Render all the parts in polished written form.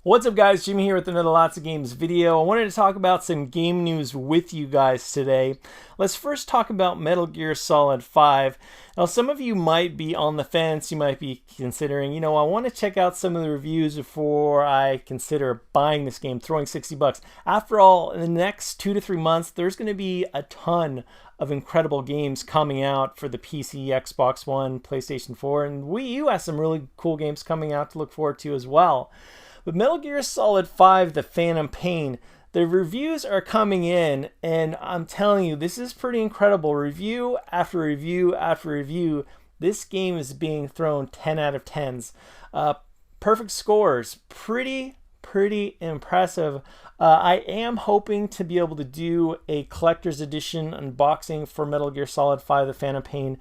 What's up guys, Jimmy here with another Lots of Games video. I wanted to talk about some game news with you guys today. Let's first talk about Metal Gear Solid 5. Now some of you might be on the fence, you might be considering, I want to check out some of the reviews before I consider buying this game, throwing 60 bucks. After all, in the next 2 to 3 months, there's going to be a ton of incredible games coming out for the PC, Xbox One, PlayStation 4, and Wii U has some really cool games coming out to look forward to as well. But Metal Gear Solid 5, The Phantom Pain, the reviews are coming in, and I'm telling you, this is pretty incredible. Review after review after review, this game is being thrown 10 out of 10s. Perfect scores, pretty impressive. I am hoping to be able to do a collector's edition unboxing for Metal Gear Solid 5, The Phantom Pain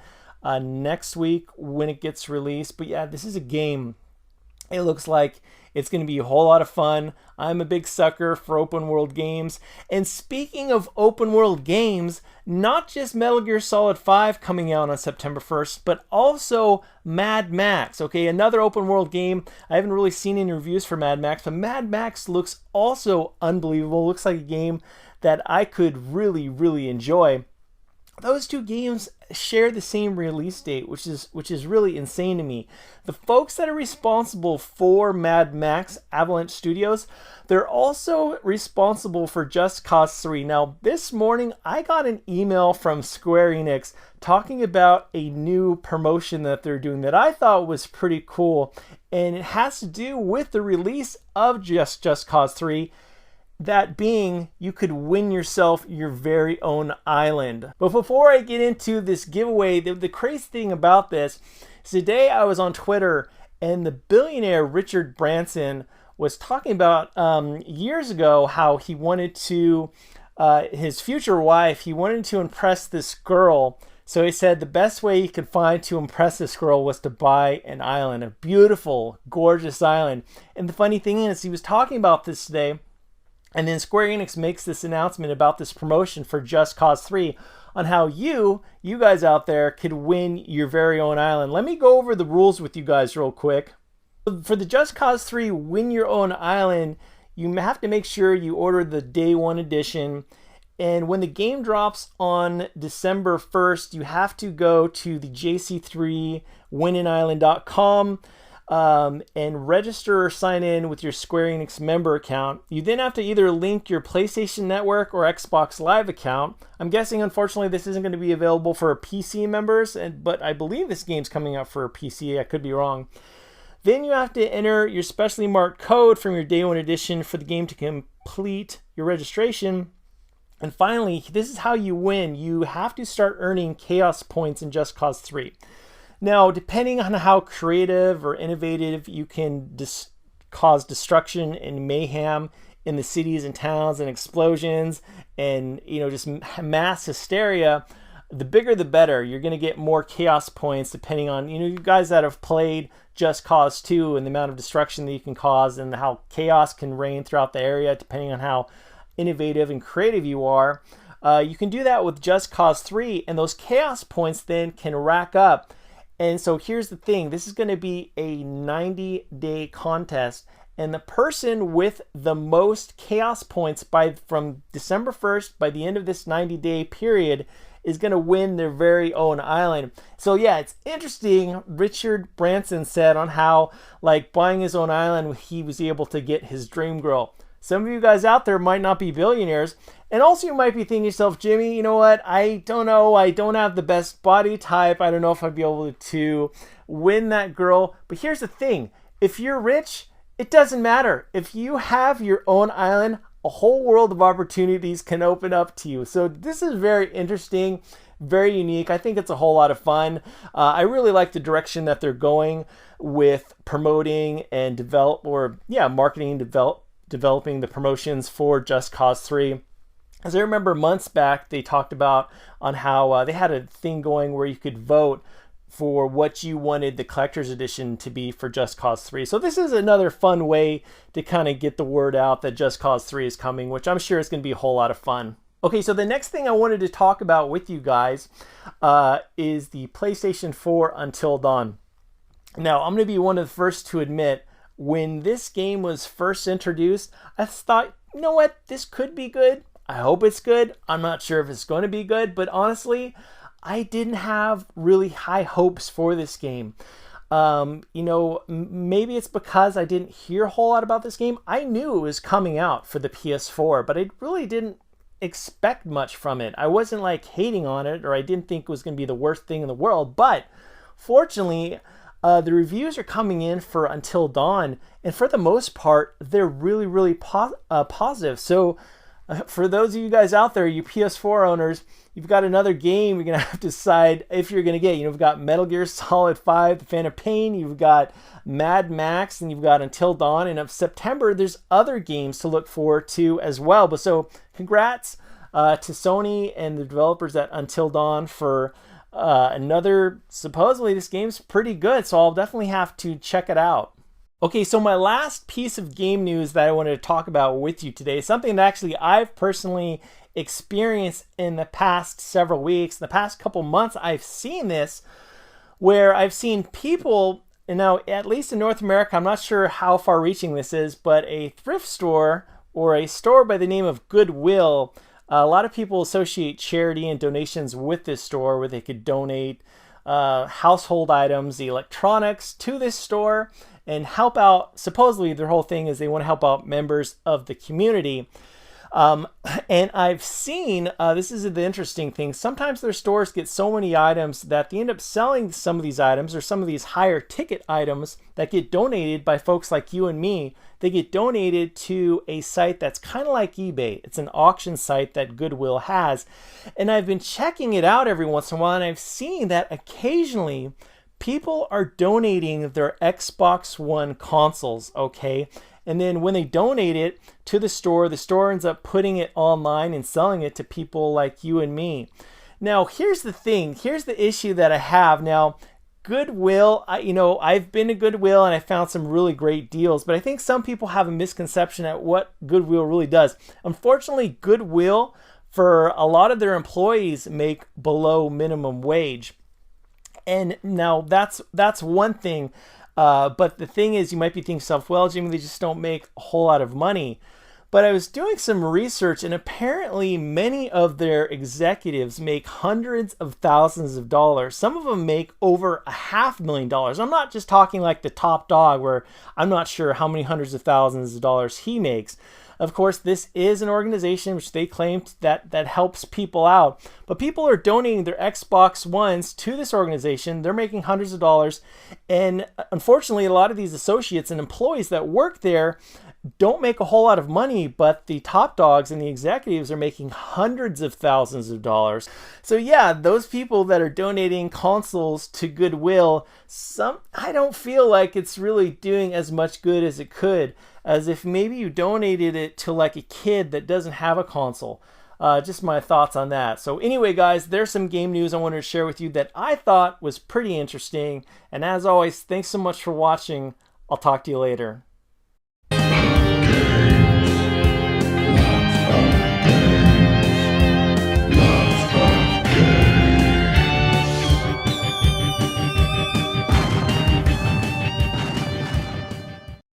next week when it gets released. But yeah, this is a game. It looks like it's going to be a whole lot of fun. I'm a big sucker for open world games. And speaking of open world games, not just Metal Gear Solid 5 coming out on September 1st, but also Mad Max. Okay, another open world game. I haven't really seen any reviews for Mad Max, but Mad Max looks also unbelievable. Looks like a game that I could really enjoy. Those two games share the same release date, which is really insane to me. The folks that are responsible for Mad Max, Avalanche Studios, they're also responsible for Just Cause 3. Now, this morning I got an email from Square Enix talking about a new promotion that they're doing that I thought was pretty cool, and it has to do with the release of Just Cause 3. That being, you could win yourself your very own island. But before I get into this giveaway, the crazy thing about this is today I was on Twitter and the billionaire Richard Branson was talking about years ago how he wanted to, his future wife, he wanted to impress this girl. So he said the best way he could find to impress this girl was to buy an island, a beautiful, gorgeous island. And the funny thing is, he was talking about this today. And then Square Enix makes this announcement about this promotion for Just Cause 3 on how you guys out there could win your very own island. Let me go over the rules with you guys real quick. For the Just Cause 3 Win Your Own Island, you have to make sure you order the Day 1 edition. And when the game drops on December 1st, you have to go to the jc3winisland.com. And register or sign in with your Square Enix member account. You then have to either link your PlayStation Network or Xbox Live account. I'm guessing, unfortunately, this isn't going to be available for PC members, but I believe this game's coming out for PC. I could be wrong. Then you have to enter your specially marked code from your Day 1 edition for the game to complete your registration. And finally, this is how you win. You have to start earning Chaos Points in Just Cause 3. Now, depending on how creative or innovative you can cause destruction and mayhem in the cities and towns and explosions and, just mass hysteria, the bigger the better. You're going to get more chaos points depending on, you guys that have played Just Cause 2 and the amount of destruction that you can cause and how chaos can reign throughout the area depending on how innovative and creative you are. You can do that with Just Cause 3, and those chaos points then can rack up. And so here's the thing, this is going to be a 90-day contest, and the person with the most chaos points from December 1st, by the end of this 90-day period, is going to win their very own island. So yeah, it's interesting. Richard Branson said on how, like, buying his own island, he was able to get his dream girl. Some of you guys out there might not be billionaires, and also you might be thinking to yourself, Jimmy, you know what, I don't know, I don't have the best body type, I don't know if I'd be able to win that girl. But here's the thing, if you're rich, it doesn't matter. If you have your own island, a whole world of opportunities can open up to you. So this is very interesting, very unique. I think it's a whole lot of fun. I really like the direction that they're going with promoting and marketing and developing the promotions for Just Cause 3. As I remember months back, they talked about on how they had a thing going where you could vote for what you wanted the collector's edition to be for Just Cause 3. So this is another fun way to kind of get the word out that Just Cause 3 is coming, which I'm sure is going to be a whole lot of fun. Okay, so the next thing I wanted to talk about with you guys is the PlayStation 4 Until Dawn. Now, I'm going to be one of the first to admit when this game was first introduced, I thought, you know what, this could be good. I hope it's good. I'm not sure if it's going to be good, but honestly, I didn't have really high hopes for this game. Maybe it's because I didn't hear a whole lot about this game. I knew it was coming out for the PS4, but I really didn't expect much from it. I wasn't like hating on it, or I didn't think it was going to be the worst thing in the world. But fortunately, the reviews are coming in for Until Dawn, and for the most part, they're really, really positive. So for those of you guys out there, you PS4 owners, you've got another game you're going to have to decide if you're going to get. You've got Metal Gear Solid 5, The Phantom Pain, you've got Mad Max, and you've got Until Dawn. And of September, there's other games to look forward to as well. But so congrats to Sony and the developers at Until Dawn for supposedly this game's pretty good, so I'll definitely have to check it out. Okay, so my last piece of game news that I wanted to talk about with you today is something that actually I've personally experienced in the past several weeks. In the past couple months, I've seen this where I've seen people, and now at least in North America, I'm not sure how far reaching this is, but a thrift store or a store by the name of Goodwill. A lot of people associate charity and donations with this store where they could donate household items, electronics to this store and help out. Supposedly their whole thing is they want to help out members of the community. And I've seen, this is the interesting thing, sometimes their stores get so many items that they end up selling some of these items, or some of these higher ticket items that get donated by folks like you and me. They get donated to a site that's kind of like eBay. It's an auction site that Goodwill has. And I've been checking it out every once in a while, and I've seen that occasionally people are donating their Xbox One consoles, okay? And then when they donate it to the store ends up putting it online and selling it to people like you and me. Now, here's the thing. Here's the issue that I have. Now, Goodwill, I've been to Goodwill and I found some really great deals, but I think some people have a misconception at what Goodwill really does. Unfortunately, Goodwill, for a lot of their employees, make below minimum wage. And now that's one thing. But the thing is, you might be thinking to yourself, well, Jimmy, they just don't make a whole lot of money. But I was doing some research, and apparently many of their executives make hundreds of thousands of dollars. Some of them make over $500,000. I'm not just talking like the top dog, where I'm not sure how many hundreds of thousands of dollars he makes. Of course, this is an organization which they claim that helps people out. But people are donating their Xbox Ones to this organization. They're making hundreds of dollars. And unfortunately, a lot of these associates and employees that work there don't make a whole lot of money, but the top dogs and the executives are making hundreds of thousands of dollars. So yeah, those people that are donating consoles to Goodwill, I don't feel like it's really doing as much good as it could, as if maybe you donated it to like a kid that doesn't have a console. Just my thoughts on that. So anyway, guys, there's some game news I wanted to share with you that I thought was pretty interesting. And as always, thanks so much for watching. I'll talk to you later.